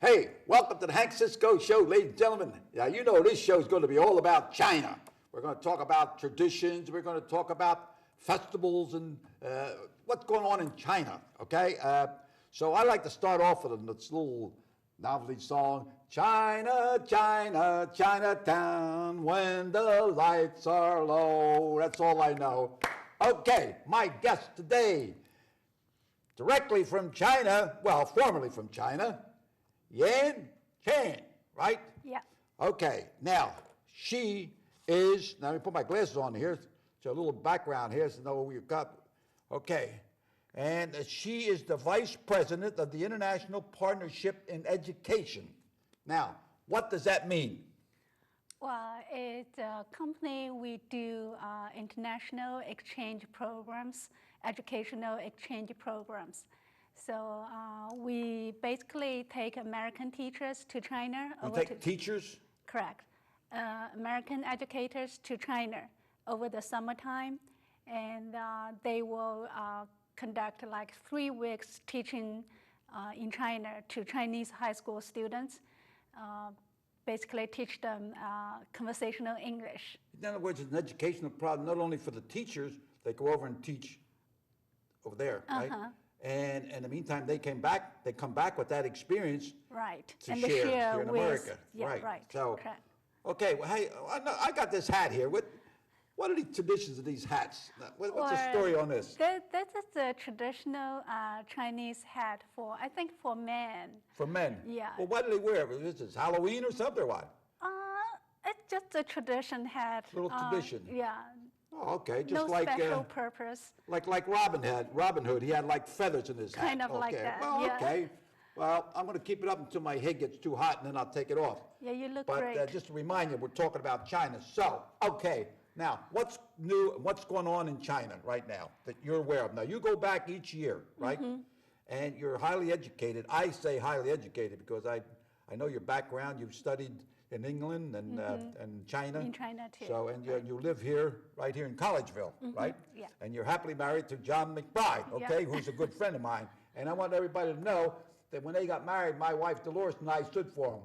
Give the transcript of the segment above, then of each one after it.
Hey, welcome to the Hank Cisco Show, ladies and gentlemen. Now, you know this show is going to be all about China. We're going to talk about traditions. We're going to talk about festivals and what's going on in China, okay? So I like to start off with this little novelty song, China, China, Chinatown, when the lights are low. That's all I know. Okay, my guest today, directly from China, well, formerly from China, Yan Chan, right? Yeah. Okay, now, she is, now let me put my glasses on here, so a little background here so know what we've got. Okay, and she is the Vice President of the International Partnership in Education. Now, what does that mean? Well, it's a company, we do international exchange programs, educational exchange programs. So we basically take American teachers to China. You take teachers? Correct. American educators to China over the summertime, and they will conduct like 3 weeks teaching in China to Chinese high school students, basically teach them conversational English. In other words, it's an educational problem not only for the teachers, they go over and teach over there, right? And in the meantime, they come back with that experience. Right. To and share share here in with, America. Yeah, right. So, correct. okay, well, hey, I got this hat here. What are the traditions of these hats? What's the story on this? This is the traditional Chinese hat for, I think, for men. For men? Yeah. Well, what do they wear? Is this Halloween or something or what? It's just a tradition hat. Little tradition. Yeah. Oh, okay, just No like special purpose. like Robin Hood. He had like feathers in his hat. Kind of like that, Well, yeah. okay. Well, I'm going to keep it up until my head gets too hot, and then I'll take it off. Yeah, you look but, great. But just to remind you, we're talking about China. So, okay, now what's new? What's going on in China right now that you're aware of? Now you go back each year, right? And you're highly educated. I say highly educated because I know your background. You've studied in England and China. In China too. So and you live here, right here in Collegeville, right? Yeah. And you're happily married to John McBride, okay, who's a good friend of mine. And I want everybody to know that when they got married, my wife Dolores and I stood for him,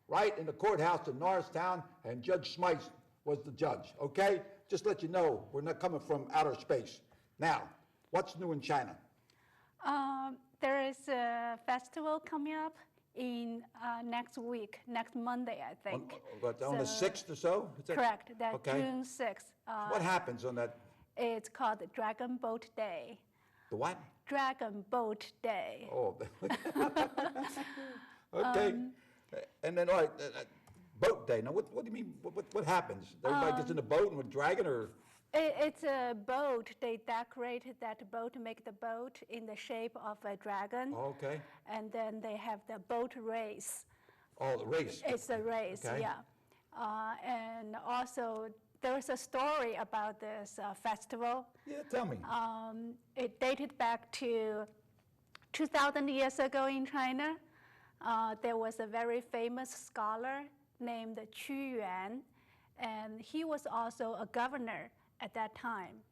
right in the courthouse in Norristown, and Judge Smythe was the judge, okay? Just let you know, we're not coming from outer space. Now, what's new in China? There is a festival coming up in next week, next Monday, I think. On the 6th or so? Is that, Correct, that's okay. June 6th. What happens on that? It's called the Dragon Boat Day. The what? Dragon Boat Day. Oh, okay. And then, all right, boat day. Now, what do you mean? What happens? Everybody gets in a boat and with dragon, or? It's a boat. They decorated that boat, make the boat in the shape of a dragon. Oh, okay. And then they have the boat race. Oh, the race. It's a race, Okay. yeah. And also, there's a story about this festival. Yeah, tell me. It dated back to 2,000 years ago in China. There was a very famous scholar named Qu Yuan, and he was also a governor at that time.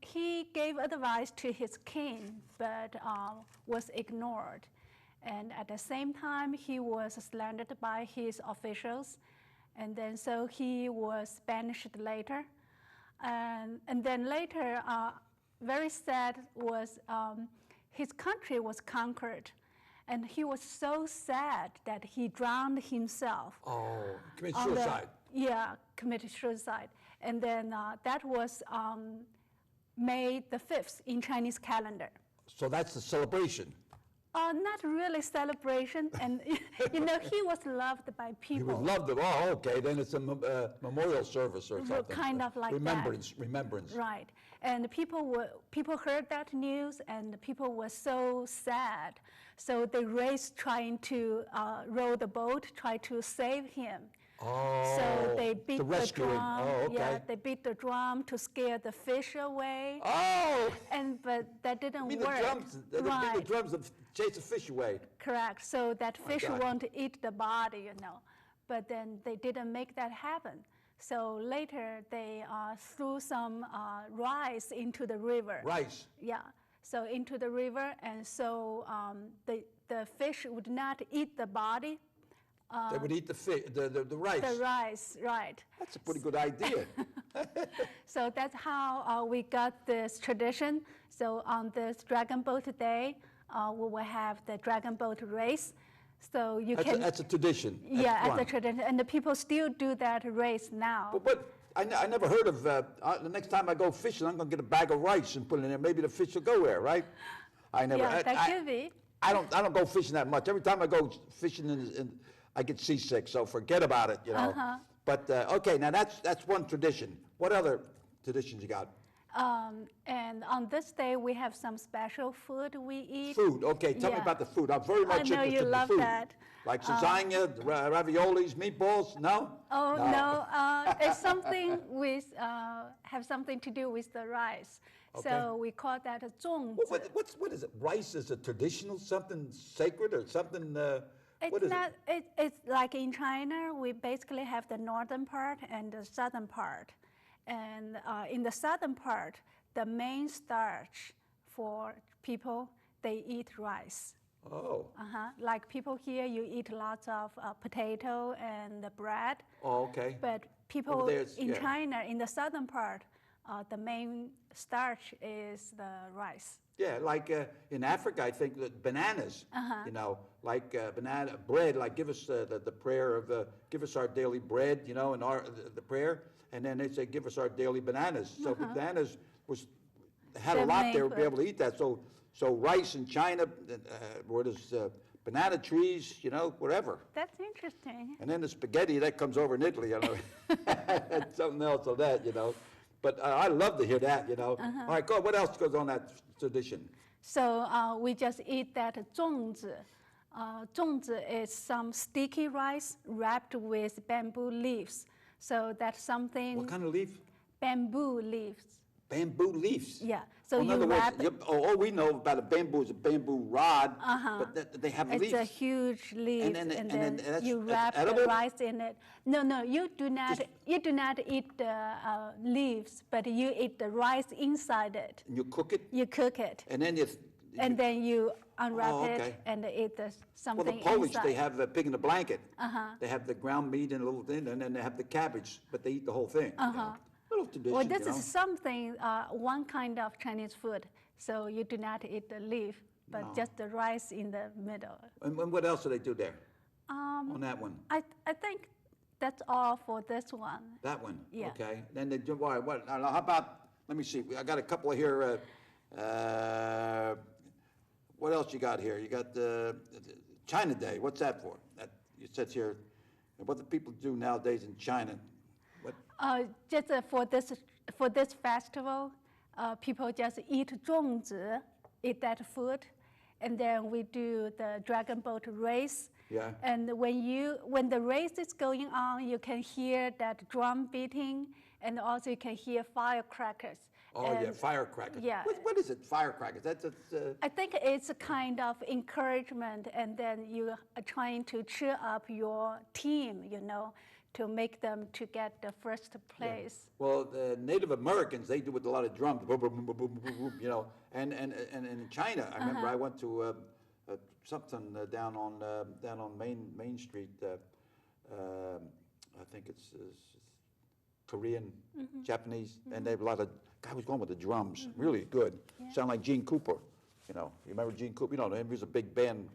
He gave advice to his king, but was ignored. And at the same time, he was slandered by his officials, and then so he was banished later. And then later, very sad was his country was conquered. And he was so sad that he drowned himself. Oh, committed suicide. Committed suicide. And then that was May the 5th in Chinese calendar. So that's the celebration. Not really celebration, and he was loved by people. He was loved. Oh, okay. Then it's a memorial service or something. Kind of like remembrance. that. Remembrance. Right, and people heard that news, and people were so sad. So they raced trying to row the boat, try to save him. Oh, so they beat the drum. Oh, okay. Yeah, they beat the drum to scare the fish away. Oh! But that didn't beat work. The drums, right. Beat the drums to chase the fish away. Correct. So that fish won't eat the body, But then they didn't make that happen. So later they threw some rice into the river. Rice. Yeah. So into the river, and so the fish would not eat the body, They would eat the rice. the rice, right? That's a pretty good idea. So that's how we got this tradition. So on this Dragon Boat Day, we will have the Dragon Boat race. So you can. That's a tradition. That's Yeah, as fun. a tradition, and the people still do that race now. But I never heard of, the next time I go fishing, I'm going to get a bag of rice and put it in there. Maybe the fish will go there, right? I never. Yeah, that could be. I don't go fishing that much. Every time I go fishing, I get seasick. So forget about it, you know. Uh-huh. But okay, now that's one tradition. What other traditions you got? And on this day, we have some special food we eat. Food. Okay, tell me Yeah. about the food. I'm very much I know interested you in love food. that. Like lasagna, raviolis, meatballs. No. Oh no, it's something with have something to do with the rice. Okay. So we call that 粽子. What is it? Rice is a traditional something sacred or something? What It's is not. It's like in China, we basically have the northern part and the southern part. And in the southern part, the main starch for people, they eat rice. it? Oh. Like people here, you eat lots of potato and the bread. Oh, okay. But people Over there it's- in yeah. China, in the southern part, the main starch is the rice. Yeah, like in Africa, I think that bananas, Uh-huh. you know, like banana bread, like give us the prayer of, give us our daily bread, you know, and the prayer. And then they say, give us our daily bananas. So bananas had a The lot main there to be food. able to eat that. So rice in China, where there's banana trees, you know, whatever. That's interesting. And then the spaghetti, that comes over in Italy, you know. That's something else on that, you know. But I love to hear that, you know. All right, go. What else goes on that tradition? So we just eat that 粽子. 粽子 is some sticky rice wrapped with bamboo leaves. So that's something. What kind of leaf? Bamboo leaves. Bamboo leaves. Yeah. So in you other wrap. words, all we know about a bamboo is a bamboo rod, but they have It's leaves. a huge leaf, then- and and then then that's- you that's wrap the edible? rice in it. No, you do not. You do not eat the leaves, but you eat the rice inside it. And you cook it, You cook it, and then you. and then you unwrap Oh, okay. it and eat the Well, something the Polish, inside. they have a pig in a blanket. They have the ground meat and a little thing, and then they have the cabbage, but they eat the whole thing. You know? Little tradition, Well, this you know? is something, one kind of Chinese food. So you do not eat the leaf, but just the rice in the middle. And what else do they do there? On that one? I think that's all for this one. That one? Yeah. Okay. Then they do, what, how about, let me see, I got a couple of here. What else you got here? You got China Day. What's that for? That, you said here, what do people do nowadays in China? What? Just for this festival, people just eat 粽子, eat that food, and then we do the dragon boat race. Yeah. And when the race is going on, you can hear that drum beating, and also you can hear firecrackers. Oh, yeah, firecrackers. Yeah. What is it, firecrackers? That's I think it's a kind of encouragement, and then you are trying to cheer up your team, you know, to make them to get the first place. Well, the Native Americans, they do with a lot of drums, boom, boom, boom, boom, boom, boom, you know. And in China, I remember I went to something down on Main Street. I think it's Korean, Japanese, and they have a lot of. Guy was going with the drums, really good. Sound like Gene Cooper, you know. You remember Gene Cooper? You know him. He was a big band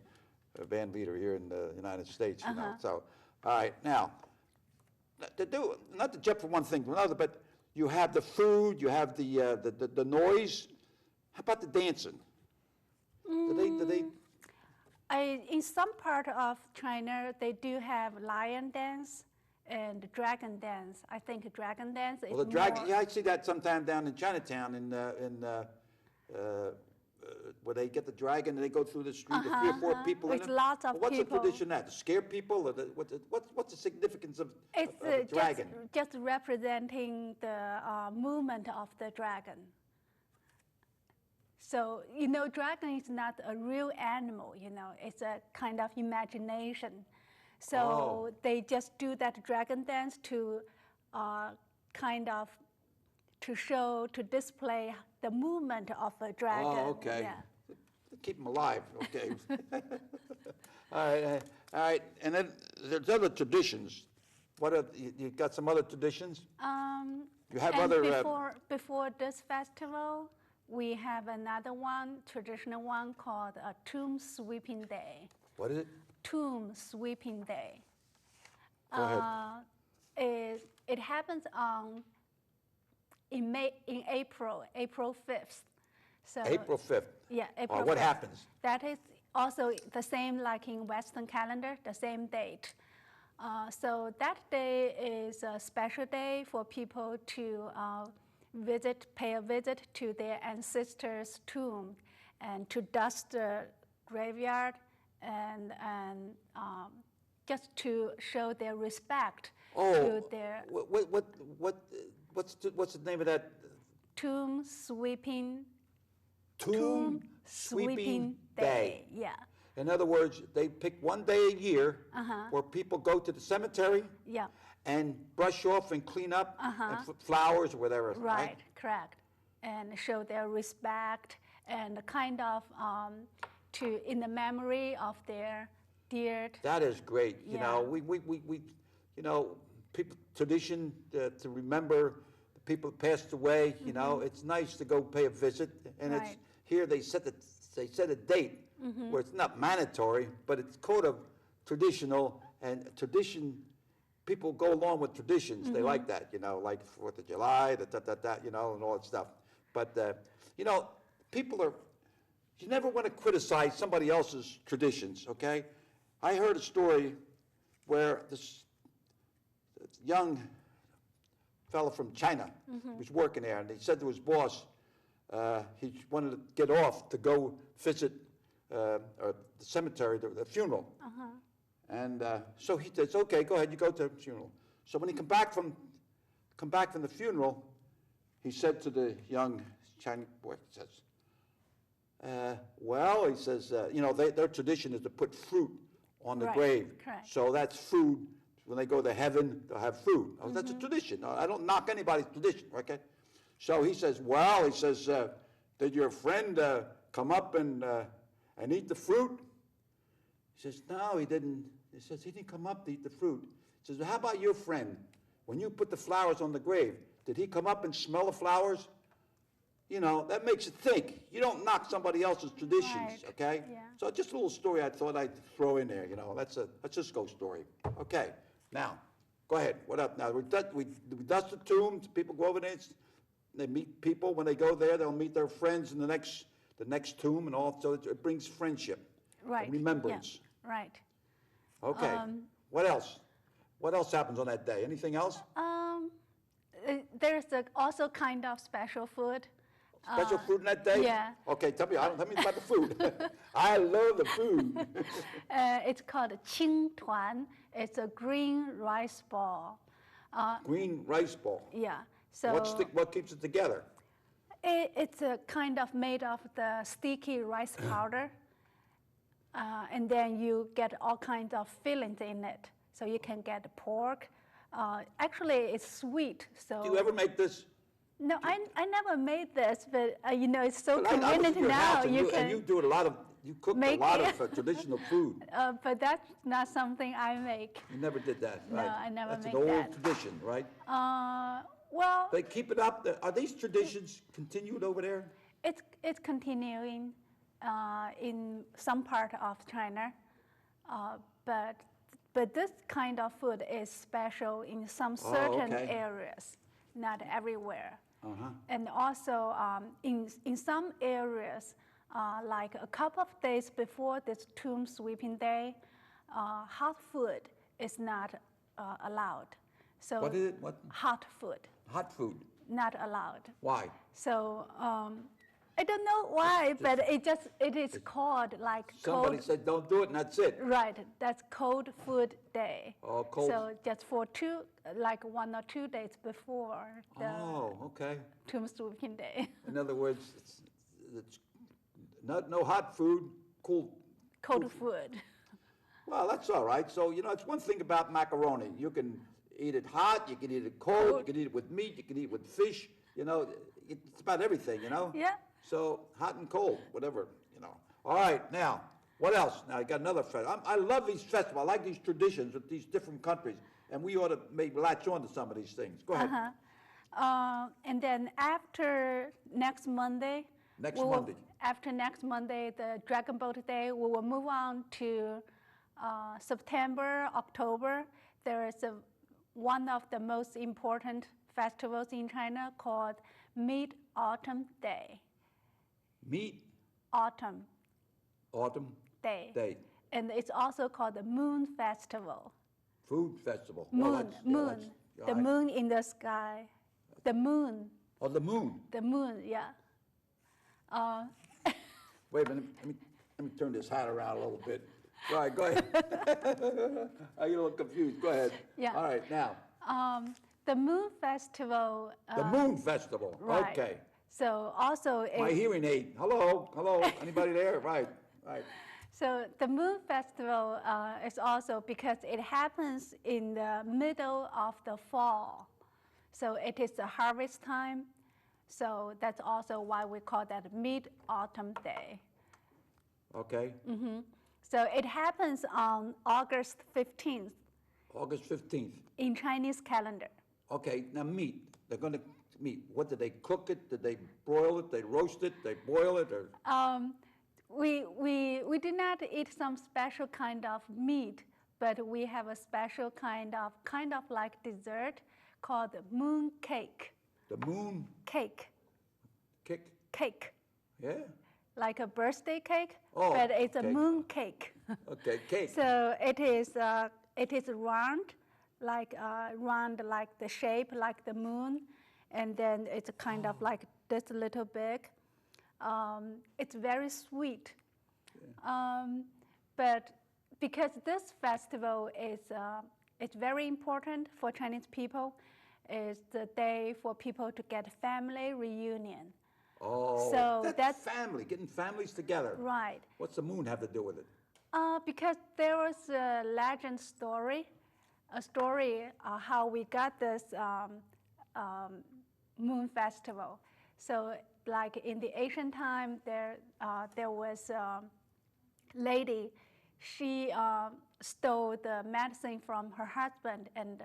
leader here in the United States, you know. So, all right, now. Not to jump from one thing to another, but you have the food, you have the noise. How about the dancing? Do they? In some part of China, they do have lion dance and dragon dance. I think dragon dance is Well, the dragon. more. Yeah, I see that sometime down in Chinatown where they get the dragon and they go through the street with 3 or 4 people in With it. lots of Well, what's people. the tradition that? To scare people? Or what's the significance of It's a dragon? just representing the movement of the dragon. So, you know, dragon is not a real animal, you know, it's a kind of imagination. So they just do that dragon dance to kind of to display the movement of a dragon. Oh, okay. Yeah. keep them alive, okay? All right, and then there's other traditions. What are, you got some other traditions? You have And other, before this festival, we have another one, traditional one called a tomb sweeping day. what is it? Tomb sweeping day. Go ahead. It happens in April 5th. So April 5th. yeah, April What 5th. happens? That is also the same like in Western calendar, the same date. So that day is a special day for people to pay a visit to their ancestors' tomb and to dust the graveyard and just to show their respect to their What's the name of that? tomb sweeping Tomb Sweeping Day. Yeah. In other words, they pick one day a year where people go to the cemetery Yeah. and brush off and clean up and put flowers or whatever. Right, correct. And show their respect and kind of in the memory of their dear. That is great. You Yeah. know, people tradition to remember the people that passed away. You know, it's nice to go pay a visit, and it's Right. here they set a date where it's not mandatory, but it's kind of traditional, and tradition. People go along with traditions. They like that, you know, like 4th of July, you know, and all that stuff. But you know, people are. You never want to criticize somebody else's traditions, okay? I heard a story where this young fellow from China was working there, and he said to his boss, he wanted to get off to go visit the cemetery, the funeral. And so he says, okay, go ahead, you go to the funeral. So when he come back from the funeral, he said to the young Chinese boy, he says, well, he says, you know, their tradition is to put fruit on the Right, grave. correct. So that's food. When they go to heaven, they'll have food. Oh, that's a tradition. I don't knock anybody's tradition, okay? So he says, well, he says, did your friend come up and eat the fruit? He says, no, he didn't. He says, he didn't come up to eat the fruit. He says, well, how about your friend? When you put the flowers on the grave, did he come up and smell the flowers? You know, that makes you think. You don't knock somebody else's traditions, Right. okay? Yeah. So just a little story I thought I'd throw in there, you know. That's a Cisco story. Okay, now, go ahead. What up now? We dust the tombs. People go over there. They meet people. When they go there, they'll meet their friends in the next tomb, and all. So it brings friendship, Right. and remembrance. Yeah. Right. Okay. What else? What else happens on that day? Anything else? There's also kind of special food. Special food on that day? yeah. Okay, tell me about the food. I love the food. It's called qing tuan. It's a green rice ball. Green rice ball. Yeah. So What keeps it together? it's a kind of made of the sticky rice powder, and then you get all kinds of fillings in it. So you can get pork. Actually, it's sweet. So Do you ever make this? no, I never made this, but you know it's so But I was convenient in your now. house, and you do you cook a make lot it. of traditional food. But that's not something I make. You never did that, No, right? I never That's make an old that. tradition, right? Well, They keep it up. Are these traditions continued over there? it's continuing in some part of China, but this kind of food is special in some certain okay. areas, not everywhere. And also in some areas, like a couple of days before this tomb sweeping day, hot food is not allowed. So What is it? What? hot food Hot food. not allowed. Why? So I don't know why, but it is called like Somebody cold. said don't do it, and that's it. Right, that's cold food day. Oh, cold. So just for 1 or 2 days before the Oh, okay. tomb sweeping day. In other words, it's no hot food, cool. Cold food. Well, that's all right. So, you know, it's one thing about macaroni. You can eat it hot, you can eat it cold, you can eat it with meat, you can eat it with fish. You know, it's about everything, you know? Yeah. So, hot and cold, whatever, you know. All right, now, what else? Now, I got another festival. I love these festivals. I like these traditions with these different countries, and we ought to maybe latch on to some of these things. Go ahead. And then after next Monday, Next Monday. After next Monday, the Dragon Boat Day, we will move on to September, October. There is one of the most important festivals in China called Mid-Autumn Day. Autumn Day. And it's also called the Moon Festival. Food festival. Moon, the moon in the sky. The moon. Oh, the moon. The moon, yeah. Wait a minute, let me turn this hat around a little bit. All right, go ahead. I get a little confused. Go ahead. Yeah. All right, now. The Moon Festival. The Moon Festival. Right. Okay. So also. My hearing aid. Hello. Anybody there? Right. So the Moon Festival is also because it happens in the middle of the fall. So it is the harvest time. So that's also why we call that Mid-Autumn Day. Okay. So it happens on August 15th. August 15th. In Chinese calendar. Okay, now meat. They're going to meat. What, did they cook it? Did they broil it? They roast it? They boil it? Or? We did not eat some special kind of meat, but we have a special kind of like dessert called moon cake. The moon? Cake. Cake. Yeah. Like a birthday cake, oh, but it's a moon cake. Okay, cake. So it is round, like the shape like the moon, and then it's kind of like this little big. It's very sweet, but because this festival is it's very important for Chinese people, is the day for people to get family reunion. Oh, so that's family, getting families together. Right. What's the moon have to do with it? Because there was a legend story, how we got this moon festival. So like in the ancient time, there was a lady, she stole the medicine from her husband and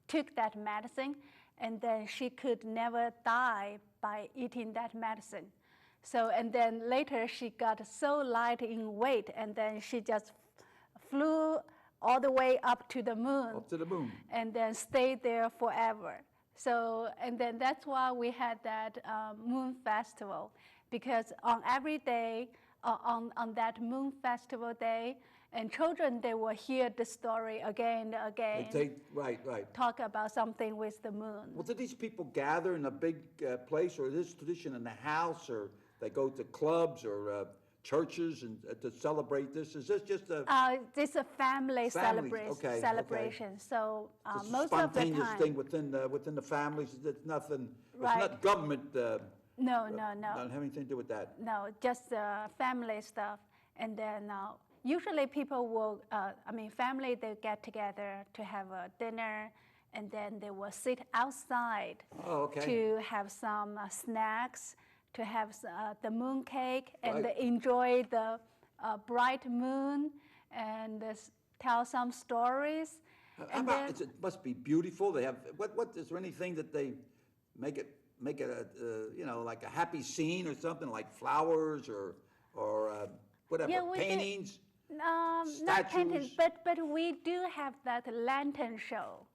took that medicine, and then she could never die by eating that medicine. So, and then later she got so light in weight, and then she just flew all the way up to the moon. Up to the moon. And then stayed there forever. So, and then that's why we had that moon festival, because on every day, on that moon festival day, and children, they will hear the story again and again. Right. Talk about something with the moon. Well, do these people gather in a big place, or is this tradition in the house, or they go to clubs or churches and to celebrate this? Is this just a this is a family celebration. Okay. So just most a of the spontaneous time, thing within the families. It's nothing. Right. It's not government. No. Not having anything to do with that. No, just family stuff. And then usually people will, family, they get together to have a dinner, and then they will sit outside to have some snacks, to have the moon cake, and enjoy the bright moon, and tell some stories. It must be beautiful. They have, what is there anything that they make it like a happy scene or something, like flowers or whatever, paintings? Not paintings, but we do have that lantern show.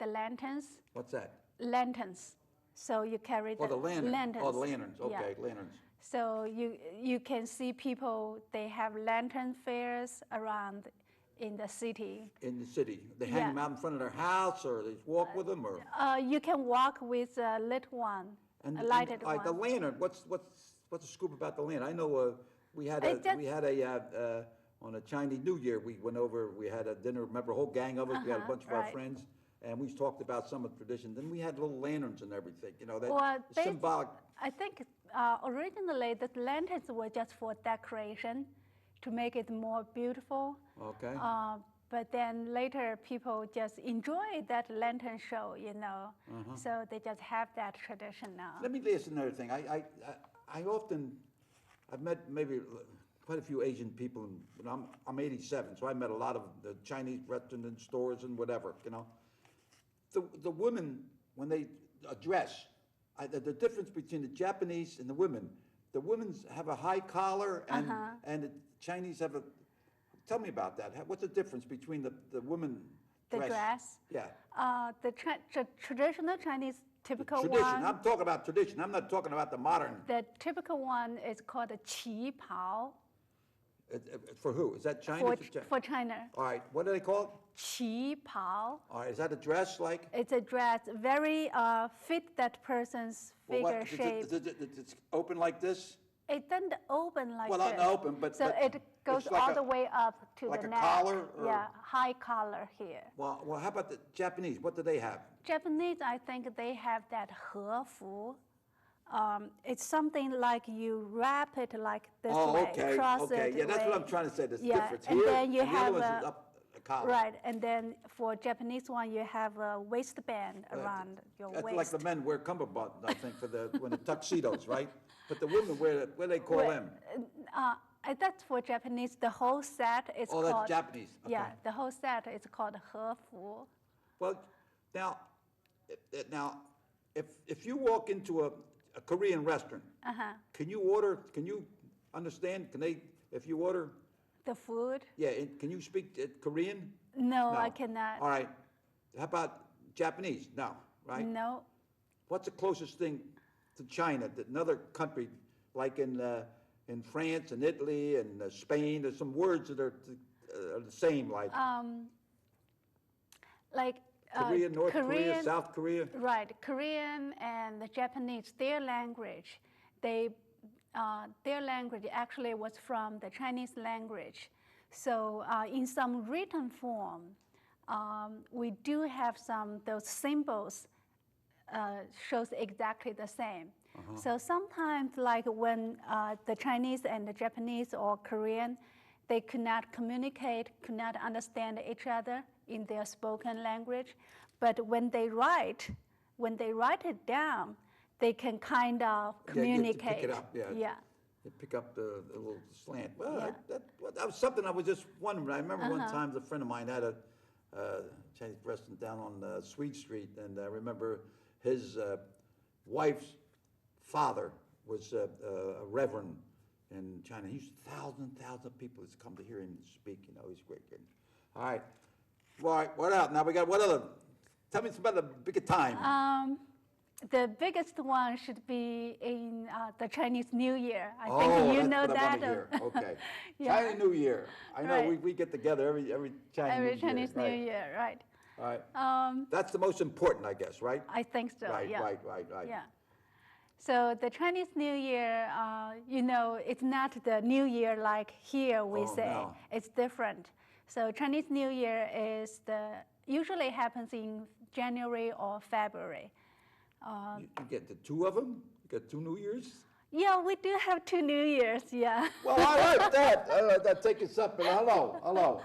The lanterns. What's that? Lanterns. So you carry the lanterns. Oh, the lanterns. Okay, yeah. Lanterns. So you can see people, they have lantern fairs around in the city. In the city. They hang them out in front of their house, or they walk with them, or? You can walk with a lit one, a lighted one. The lantern, what's the scoop about the lantern? I know we had on a Chinese New Year, we went over, we had a dinner, remember, a whole gang of us, we had a bunch of our friends, and we talked about some of the traditions. Then we had little lanterns and everything, symbolic. I think originally the lanterns were just for decoration, to make it more beautiful. Okay. But then later people just enjoy that lantern show, So they just have that tradition now. Let me ask another thing. I've met maybe quite a few Asian people, and I'm 87, so I met a lot of the Chinese restaurants and stores and whatever, you know. The women, when they dress, the difference between the Japanese and the women have a high collar and the Chinese have a, tell me about that. What's the difference between the women The dress? Yeah. The traditional Chinese typical Tradition. one. I'm talking about tradition. I'm not talking about the modern. The typical one is called a qi pao. For who? Is that Chinese? For China. All right. What do they call it? Qi pao. All right. Is that a dress like? It's a dress, very fit that person's figure shape. It's open like this? It doesn't open like Well, this. not open, but so it goes like all the way up to like the a neck. collar? Or? Yeah, high collar here. Well, how about the Japanese? What do they have? Japanese, I think they have that hefu. It's something like you wrap it like this way, cross okay. it Yeah, that's way. what I'm trying to say. There's Yeah, difference and here, then you and the have other one's up a collar. Right, and then for Japanese one, you have a waistband around your That's waist. like the men wear cummerbund, I think, for when the tuxedos, right? But the women wear, what do they call them? That's for Japanese. The whole set is called. Oh, that's Japanese. Okay. Yeah, the whole set is called hefu. Well, now, if you walk into a Korean restaurant, can you understand? If you order? The food? Yeah, can you speak Korean? No, I cannot. All right. How about Japanese? No, right? No. What's the closest thing to China, another country, like in France and Italy and Spain? There's some words that are the same, like Korea, North Korea, South Korea. Right, Korean and the Japanese, their language actually was from the Chinese language. So in some written form, we do have those symbols shows exactly the same. So sometimes, like when the Chinese and the Japanese or Korean, they could not communicate, could not understand each other in their spoken language, but when they write it down, they can kind of communicate. Yeah, pick it up, yeah. You pick up the little slant. Well, that was something I was just wondering. I remember one time a friend of mine had a Chinese restaurant down on Sweet Street, and I remember his wife's father was a reverend in China. He used thousands of people that's come to hear him speak. You know, he's great. All right. What else? Now we got what other? Tell me about the bigger time. The biggest one should be in the Chinese New Year. I think you know that. Okay. Yeah. Chinese New Year. I know Right. we get together every Chinese New Year. Chinese New Right. Year, right? All right. That's the most important, I guess, right? I think so. Right. Yeah. Right. Yeah. So the Chinese New Year, it's not the New Year like here we say. No. It's different. So Chinese New Year usually happens in January or February. You get the two of them? You got 2 New Years? Yeah, we do have 2 New Years, yeah. Well, I like that. I like that. Take us up. Hello.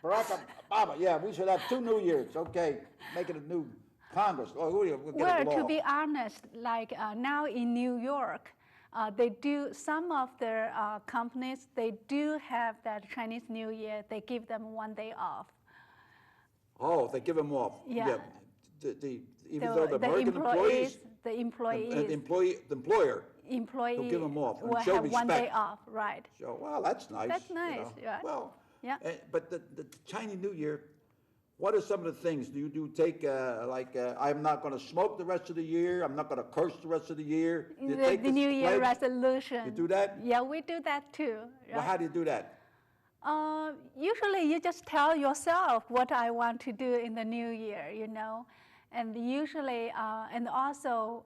Barack Obama. Yeah, we should have 2 New Years. Okay, make it a new Congress. Oh, we'll get Well, a law. to be honest, like now in New York, some of their companies, they do have that Chinese New Year. They give them 1 day off. Oh, they give them off. Yeah. Even though the American employees, the employer, will give them off and will show have 1 day respect. off, right? So, well, that's nice. That's nice, yeah. Well, Yeah. But the Chinese New Year, what are some of the things? Do you take, I'm not going to smoke the rest of the year, I'm not going to curse the rest of the year? Do you take The this New Year pledge? resolution. You do that? Yeah, we do that too. Well, Right? how do you do that? Usually you just tell yourself what I want to do in the new year, And usually, and also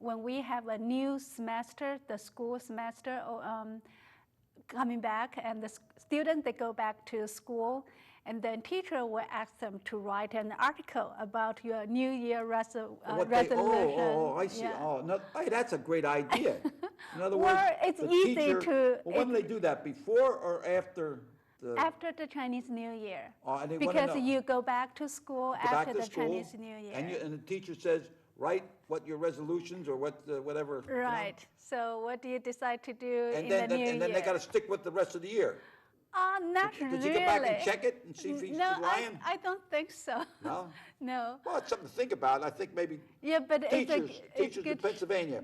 when we have a new semester, the school semester coming back, and the students, they go back to school, and then teacher will ask them to write an article about your New Year resolution. I see. Yeah. Oh, no, hey, that's a great idea. In other words, Well, it's the easy teacher, to- Well, when do they do that? Before or after the? After the Chinese New Year. Oh, and they wanna Because know. you go back to school Go back after to the school, Chinese New Year. And the teacher says, write what your resolutions or whatever. you know, Right. So what do you decide to do And in then, the new and then they year? got to stick with the rest of the year. Not Did really. you go back and check it and see if he's No, lying? I don't think so. No? No. Well, it's something to think about. I think maybe Yeah, but teachers in good. Pennsylvania,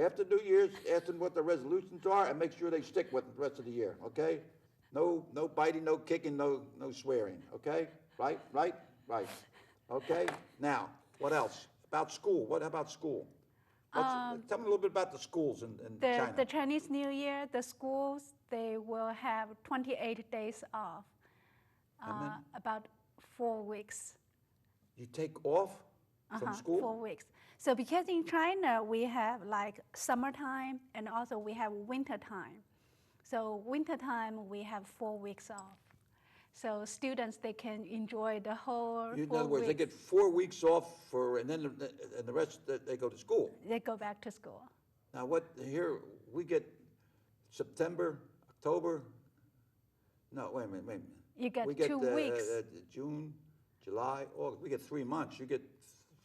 after New Year's, ask them what their resolutions are and make sure they stick with it the rest of the year, okay? No biting, no kicking, no swearing, okay? Right. Okay? Now, what else? About school. What about school? Tell me a little bit about the schools in China. The Chinese New Year, the schools, they will have 28 days off, about 4 weeks. You take off from school? 4 weeks. So because in China, we have like summertime and also we have winter time. So winter time, we have 4 weeks off. So students, they can enjoy the whole In 4 other words, they weeks. get 4 weeks off and then the rest they go to school. They go back to school. Now here we get September, October. No, wait a minute. You get We get 2 weeks. June, July, August. We get 3 months. You get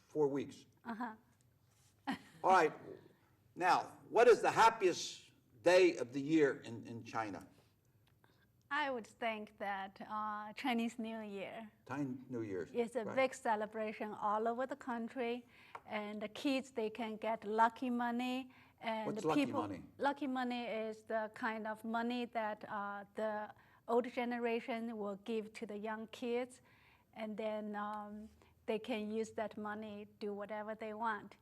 4 weeks. All right. Now, what is the happiest day of the year in China? I would think that Chinese New Year Chinese New Year's. is a right. big celebration all over the country, and the kids, they can get lucky money. And What's the lucky people, money? Lucky money is the kind of money that the old generation will give to the young kids, and then they can use that money, do whatever they want.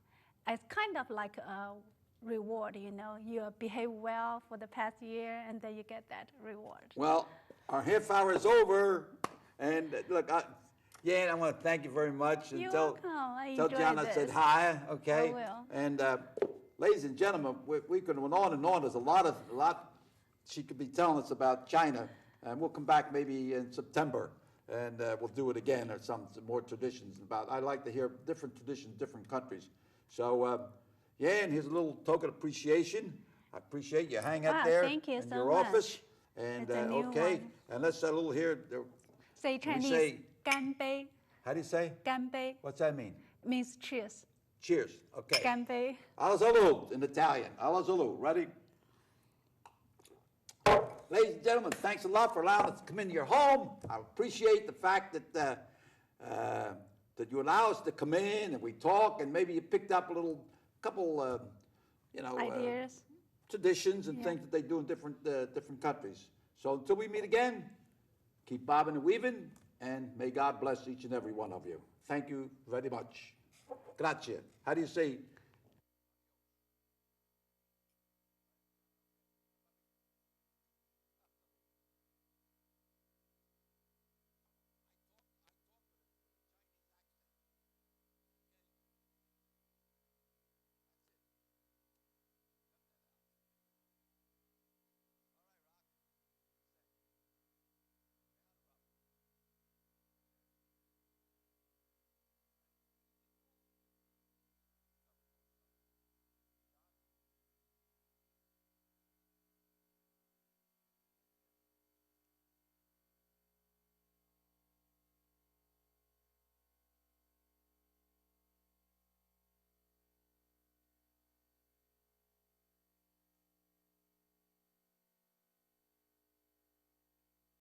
It's kind of like a reward, you know. You behave well for the past year, and then you get that reward. Well, our half hour is over, and look, Yan, I want to thank you very much. And You're tell, welcome. I tell enjoyed John I said this. hi, okay? I will. And ladies and gentlemen, we could go on and on. There's a lot she could be telling us about China, and we'll come back maybe in September, and we'll do it again or some more traditions about. I like to hear different traditions, different countries. So, Yan, here's a little token of appreciation. I appreciate you hanging out Wow, there thank you in so your much. office. And It's a new okay, one. and let's say a little here. Say We Chinese, say- 干杯, How do you say? 干杯 What's that mean? means cheers. Cheers. Okay. 干杯. Alla salud in Italian. Alla salud. Ready? Ladies and gentlemen, thanks a lot for allowing us to come into your home. I appreciate the fact that that you allow us to come in and we talk, and maybe you picked up a couple, Ideas. traditions and Yeah. things that they do in different countries. So until we meet again, keep bobbing and weaving, and may God bless each and every one of you. Thank you very much. Grazie. How do you say